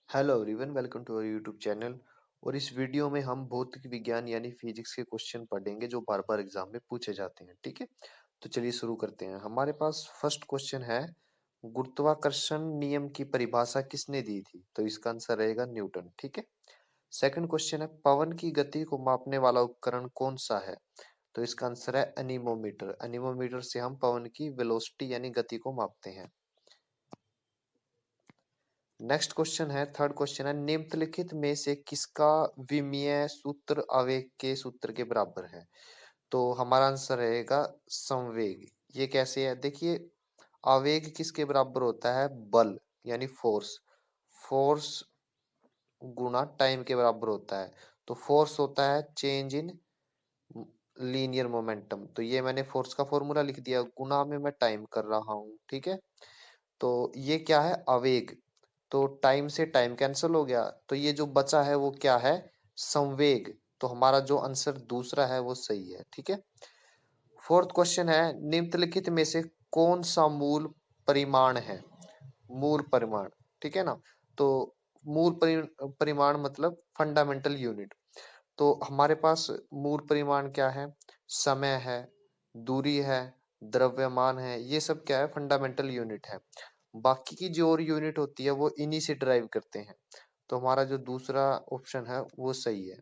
Hello everyone, welcome to our YouTube channel. और इस video में हम भौतिक विज्ञान यानी फिजिक्स के क्वेश्चन पढ़ेंगे जो बार बार एग्जाम में पूछे जाते हैं। ठीक है, तो चलिए शुरू करते हैं। हमारे पास फर्स्ट क्वेश्चन है, गुरुत्वाकर्षण नियम की परिभाषा किसने दी थी? तो इसका आंसर रहेगा न्यूटन। ठीक है। सेकंड क्वेश्चन है, पवन की गति को मापने वाला उपकरण कौन सा है? तो इसका आंसर है अनीमोमीटर। अनीमोमीटर से हम पवन की वेलोसिटी यानी गति को मापते हैं। नेक्स्ट क्वेश्चन है, थर्ड क्वेश्चन है, निम्नलिखित में से किसका विमीय सूत्र आवेग के सूत्र के बराबर है? तो हमारा आंसर रहेगा संवेग। ये कैसे है? देखिए, आवेग किसके बराबर होता है? बल यानी फोर्स। फोर्स गुना टाइम के बराबर होता है। तो फोर्स होता है चेंज इन लीनियर मोमेंटम। तो ये मैंने फोर्स का फॉर्मूला लिख दिया, गुना में मैं टाइम कर रहा हूँ। ठीक है, तो ये क्या है? आवेग। तो टाइम से टाइम कैंसिल हो गया, तो ये जो बचा है वो क्या है? संवेग। तो हमारा जो आंसर दूसरा है वो सही है। ठीक है। फोर्थ क्वेश्चन है, निम्नलिखित में से कौन सा मूल परिमाण है? मूल परिमाण, ठीक है ना। तो परिमाण मतलब फंडामेंटल यूनिट। तो हमारे पास मूल परिमाण क्या है? समय है, दूरी है, द्रव्यमान है, ये सब क्या है? फंडामेंटल यूनिट है। बाकी की जो और यूनिट होती है वो इन्हीं से ड्राइव करते हैं। तो हमारा जो दूसरा ऑप्शन है वो सही है।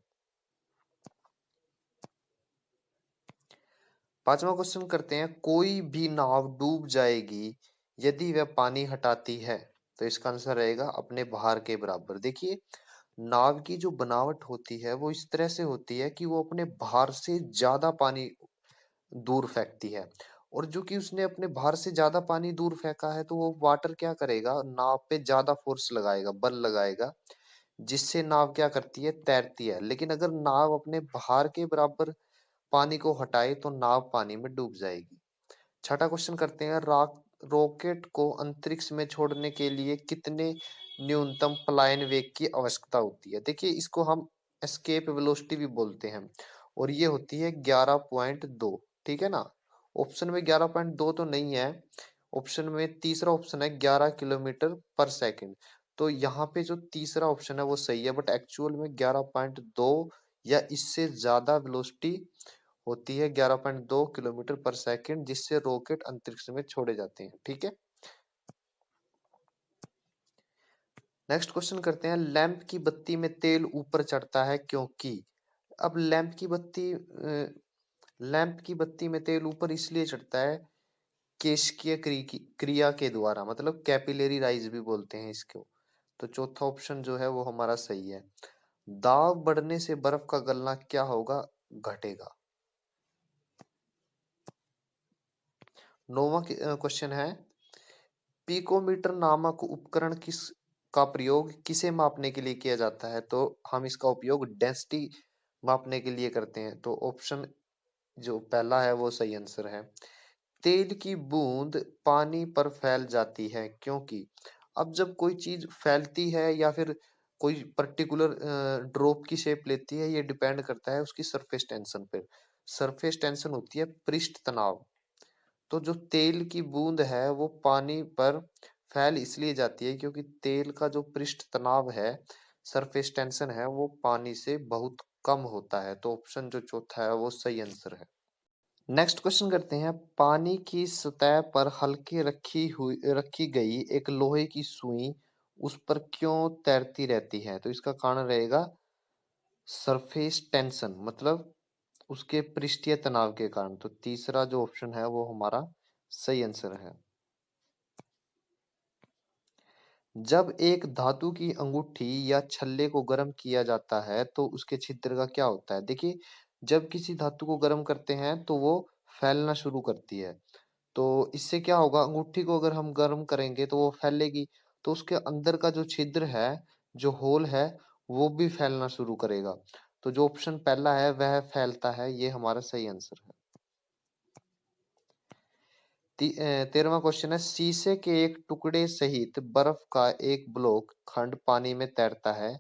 पांचवा क्वेश्चन करते हैं, कोई भी नाव डूब जाएगी यदि वह पानी हटाती है। तो इसका आंसर रहेगा अपने भार के बराबर। देखिए, नाव की जो बनावट होती है वो इस तरह से होती है कि वो अपने भार से ज्यादा पानी दूर फेंकती है। और जो कि उसने अपने भार से ज्यादा पानी दूर फेंका है, तो वो वाटर क्या करेगा? नाव पे ज्यादा फोर्स लगाएगा, बल लगाएगा, जिससे नाव क्या करती है? तैरती है। लेकिन अगर नाव अपने भार के बराबर पानी को हटाए तो नाव पानी में डूब जाएगी। छठा क्वेश्चन करते हैं, रॉकेट को अंतरिक्ष में छोड़ने के लिए कितने न्यूनतम पलायन वेग की आवश्यकता होती है? देखिए, इसको हम एस्केप वेलोसिटी भी बोलते हैं, और ये होती है 11.2। ठीक है ना। ऑप्शन में 11.2 तो नहीं है। ऑप्शन में तीसरा ऑप्शन है 11 किलोमीटर पर सेकंड। तो यहाँ पे जो तीसरा ऑप्शन है वो सही है, बट एक्चुअल में 11.2 या इससे ज्यादा वेलोसिटी होती है, 11.2 किलोमीटर पर सेकंड, जिससे रॉकेट अंतरिक्ष में छोड़े जाते हैं। ठीक है। नेक्स्ट क्वेश्चन करते हैं, लैंप की बत्ती में तेल ऊपर चढ़ता है क्योंकि? अब लैंप की बत्ती में तेल ऊपर इसलिए चढ़ता है केशिकीय क्रिया के द्वारा, मतलब कैपिलरी राइज भी बोलते हैं इसको। तो चौथा ऑप्शन जो है वो हमारा सही है। दाब बढ़ने से बर्फ का गलना क्या होगा? घटेगा। नौवां क्वेश्चन है, पिकोमीटर नामक उपकरण किस का प्रयोग किसे मापने के लिए किया जाता है? तो हम इसका उपयोग डेंसिटी मापने के लिए करते हैं। तो ऑप्शन जो पहला है वो सही आंसर है। तेल की बूंद पानी पर फैल जाती है क्योंकि? अब जब कोई चीज फैलती है या फिर कोई पर्टिकुलर ड्रॉप की शेप लेती है, ये डिपेंड करता है उसकी सरफेस टेंशन पे। सरफेस टेंशन होती है पृष्ठ तनाव। तो जो तेल की बूंद है वो पानी पर फैल इसलिए जाती है क्योंकि तेल का जो पृष्ठ तनाव है, सरफेस टेंशन है, वो पानी से बहुत कम होता है। तो ऑप्शन जो चौथा है वो सही आंसर है। नेक्स्ट क्वेश्चन करते हैं, पानी की सतह पर हल्के रखी गई एक लोहे की सुई उस पर क्यों तैरती रहती है? तो इसका कारण रहेगा सरफेस टेंशन, मतलब उसके पृष्ठीय तनाव के कारण। तो तीसरा जो ऑप्शन है वो हमारा सही आंसर है। जब एक धातु की अंगूठी या छल्ले को गर्म किया जाता है तो उसके छिद्र का क्या होता है? देखिए, जब किसी धातु को गर्म करते हैं तो वो फैलना शुरू करती है। तो इससे क्या होगा? अंगूठी को अगर हम गर्म करेंगे तो वो फैलेगी, तो उसके अंदर का जो छिद्र है, जो होल है, वो भी फैलना शुरू करेगा। तो जो ऑप्शन पहला है वह फैलता है, ये हमारा सही आंसर है। 13वां क्वेश्चन है, शीशे के एक टुकड़े सहित बर्फ का एक ब्लॉक खंड पानी में तैरता है।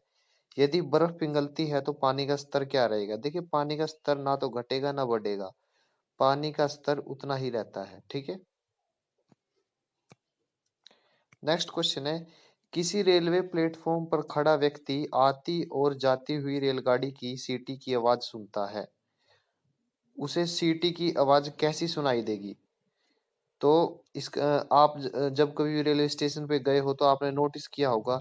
यदि बर्फ पिघलती है तो पानी का स्तर क्या रहेगा? देखिए, पानी का स्तर ना तो घटेगा ना बढ़ेगा, पानी का स्तर उतना ही रहता है। ठीक है। नेक्स्ट क्वेश्चन है, किसी रेलवे प्लेटफॉर्म पर खड़ा व्यक्ति आती और जाती हुई रेलगाड़ी की सीटी की आवाज सुनता है। उसे सीटी की आवाज कैसी सुनाई देगी? तो आप जब कभी रेलवे स्टेशन पे गए हो तो आपने नोटिस किया होगा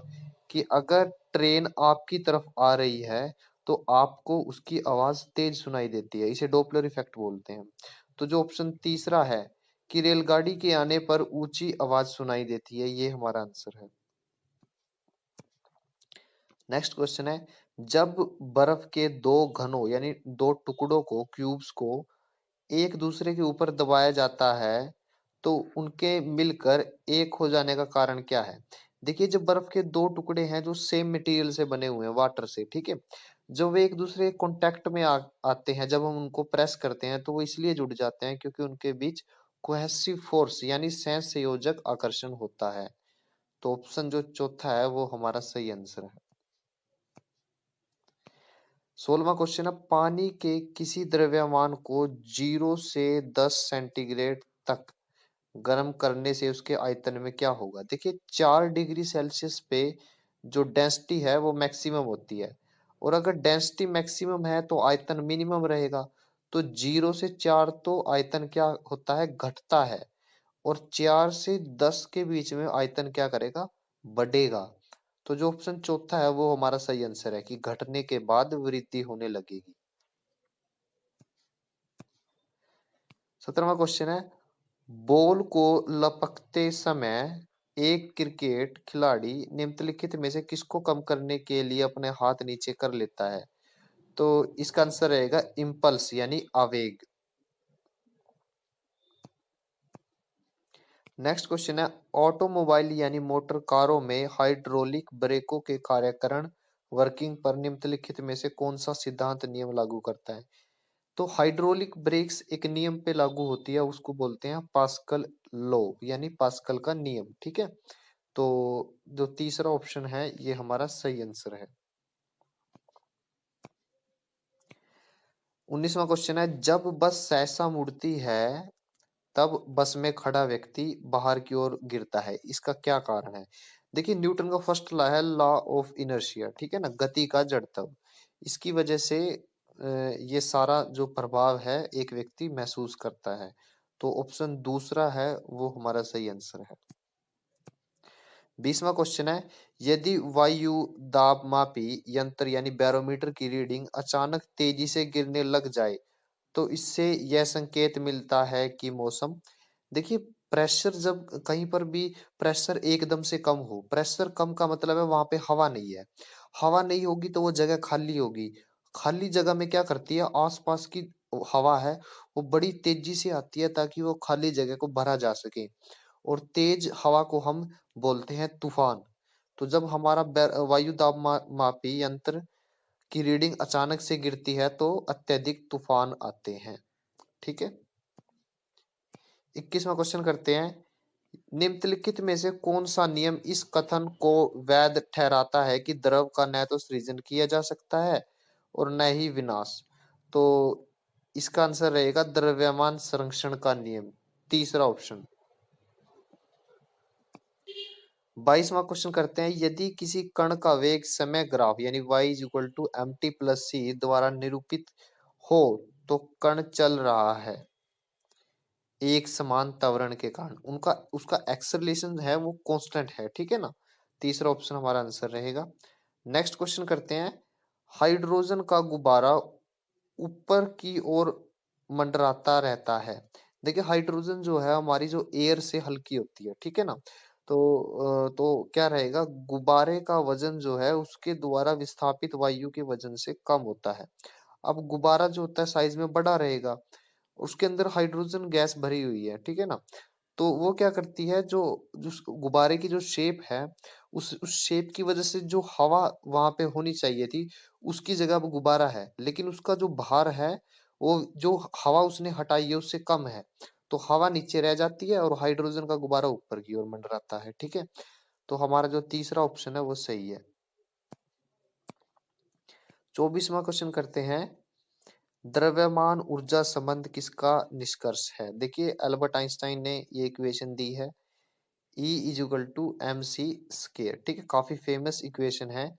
कि अगर ट्रेन आपकी तरफ आ रही है तो आपको उसकी आवाज तेज सुनाई देती है। इसे डोपलर इफेक्ट बोलते हैं। तो जो ऑप्शन तीसरा है कि रेलगाड़ी के आने पर ऊंची आवाज सुनाई देती है, ये हमारा आंसर है। नेक्स्ट क्वेश्चन है, जब बर्फ के दो घनों यानी दो टुकड़ों को क्यूब्स को एक दूसरे के ऊपर दबाया जाता है तो उनके मिलकर एक हो जाने का कारण क्या है? देखिए, जब बर्फ के दो टुकड़े हैं जो सेम मटेरियल से बने हुए हैं, वाटर से, ठीक है, जब वे एक दूसरे के कांटेक्ट में आते हैं, जब हम उनको प्रेस करते हैं तो वो इसलिए जुड़ जाते हैं क्योंकि उनके बीच कोहेसिव फोर्स यानी सहसंयोजक आकर्षण होता है। तो ऑप्शन जो चौथा है वो हमारा सही आंसर है। 16वां क्वेश्चन है, पानी के किसी द्रव्यमान को 0 से 10 सेंटीग्रेड तक गर्म करने से उसके आयतन में क्या होगा? देखिए, 4 डिग्री सेल्सियस पे जो डेंसिटी है वो मैक्सिमम होती है, और अगर डेंसिटी मैक्सिमम है तो आयतन मिनिमम रहेगा। तो 0 से 4 तो आयतन क्या होता है, घटता है, और 4 से 10 के बीच में आयतन क्या करेगा, बढ़ेगा। तो जो ऑप्शन चौथा है वो हमारा सही आंसर है कि घटने के बाद वृद्धि होने लगेगी। 17वां क्वेश्चन है, बॉल को लपकते समय एक क्रिकेट खिलाड़ी निम्नलिखित में से किसको कम करने के लिए अपने हाथ नीचे कर लेता है? तो इसका आंसर रहेगा इम्पल्स यानी आवेग। नेक्स्ट क्वेश्चन है, ऑटोमोबाइल यानी मोटर कारों में हाइड्रोलिक ब्रेकों के कार्यकरण वर्किंग पर निम्नलिखित में से कौन सा सिद्धांत नियम लागू करता है? तो हाइड्रोलिक ब्रेक्स एक नियम पे लागू होती है, उसको बोलते हैं पास्कल लॉ यानी पास्कल का नियम, ठीक है। तो जो तीसरा ऑप्शन है ये हमारा सही आंसर है। 19वां क्वेश्चन है, जब बस सहसा मुड़ती है तब बस में खड़ा व्यक्ति बाहर की ओर गिरता है, इसका क्या कारण है? देखिए, न्यूटन का फर्स्ट लॉ है लॉ ऑफ इनर्शिया, ठीक है ना, गति का जड़त्व। इसकी वजह से ये सारा जो प्रभाव है एक व्यक्ति महसूस करता है। तो ऑप्शन दूसरा है वो हमारा सही आंसर है। 20वां क्वेश्चन है, यदि वायु दाब मापी यंत्र यानी बैरोमीटर की रीडिंग अचानक तेजी से गिरने लग जाए तो इससे यह संकेत मिलता है कि मौसम। देखिए, प्रेशर जब कहीं पर भी प्रेशर एकदम से कम हो, प्रेशर कम का मतलब है वहां पे हवा नहीं है, हवा नहीं होगी तो वो जगह खाली होगी। खाली जगह में क्या करती है, आसपास की हवा है वो बड़ी तेजी से आती है ताकि वो खाली जगह को भरा जा सके, और तेज हवा को हम बोलते हैं तूफान। तो जब हमारा वायु दाब मापी यंत्र की रीडिंग अचानक से गिरती है तो अत्यधिक तूफान आते हैं, ठीक है। 21वां क्वेश्चन करते हैं, निम्नलिखित में से कौन सा नियम इस कथन को वैध ठहराता है कि द्रव का न तो सृजन किया जा सकता है और न ही विनाश? तो इसका आंसर रहेगा द्रव्यमान संरक्षण का नियम, तीसरा ऑप्शन। 22वां क्वेश्चन करते हैं, यदि किसी कण का वेग समय ग्राफ यानी y is equal to M T plus C द्वारा निरूपित हो तो कण चल रहा है एक समान त्वरण के कारण, उनका उसका एक्सेलरेशन है वो कांस्टेंट है, ठीक है ना। तीसरा ऑप्शन हमारा आंसर रहेगा। नेक्स्ट क्वेश्चन करते हैं, हाइड्रोजन का गुब्बारा ऊपर की ओर मंडराता रहता है। देखिए, हाइड्रोजन जो है हमारी जो एयर से हल्की होती है, ठीक है ना। तो क्या रहेगा, गुब्बारे का वजन जो है उसके द्वारा विस्थापित वायु के वजन से कम होता है। अब गुब्बारा जो होता है साइज में बड़ा रहेगा, उसके अंदर हाइड्रोजन गैस भरी हुई है, ठीक है ना। तो वो क्या करती है, जो जो गुब्बारे की जो शेप है उस शेप की वजह से जो हवा वहां पे होनी चाहिए थी उसकी जगह वो गुब्बारा है, लेकिन उसका जो भार है वो जो हवा उसने हटाई है उससे कम है, तो हवा नीचे रह जाती है और हाइड्रोजन का गुब्बारा ऊपर की ओर मंडराता है, ठीक है। तो हमारा जो तीसरा ऑप्शन है वो सही है। 24वां क्वेश्चन करते हैं, द्रव्यमान ऊर्जा संबंध किसका निष्कर्ष है? देखिए, अल्बर्ट आइंस्टाइन ने ये इक्वेशन दी है, E is equal to M C square. ठीक है, काफी फेमस इक्वेशन है।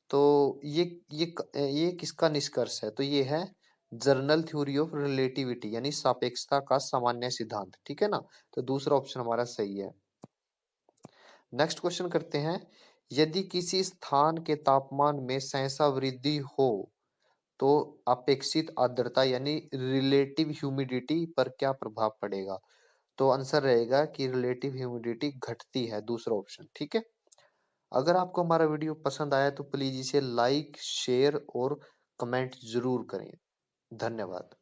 तो ये किसका निष्कर्ष है? तो ये है जर्नल थ्योरी ऑफ रिलेटिविटी, यानी सापेक्षता का सामान्य सिद्धांत। ठीक है ना, तो दूसरा ऑप्शन हमारा सही है। नेक्स्ट क्वेश्चन करते हैं, यदि किसी स्थान के तापमान में सहसा वृद्धि हो तो अपेक्षित आर्द्रता यानी रिलेटिव ह्यूमिडिटी पर क्या प्रभाव पड़ेगा? तो आंसर रहेगा कि रिलेटिव ह्यूमिडिटी घटती है, दूसरा ऑप्शन। ठीक है, अगर आपको हमारा वीडियो पसंद आया तो प्लीज इसे लाइक, शेयर और कमेंट जरूर करें। धन्यवाद।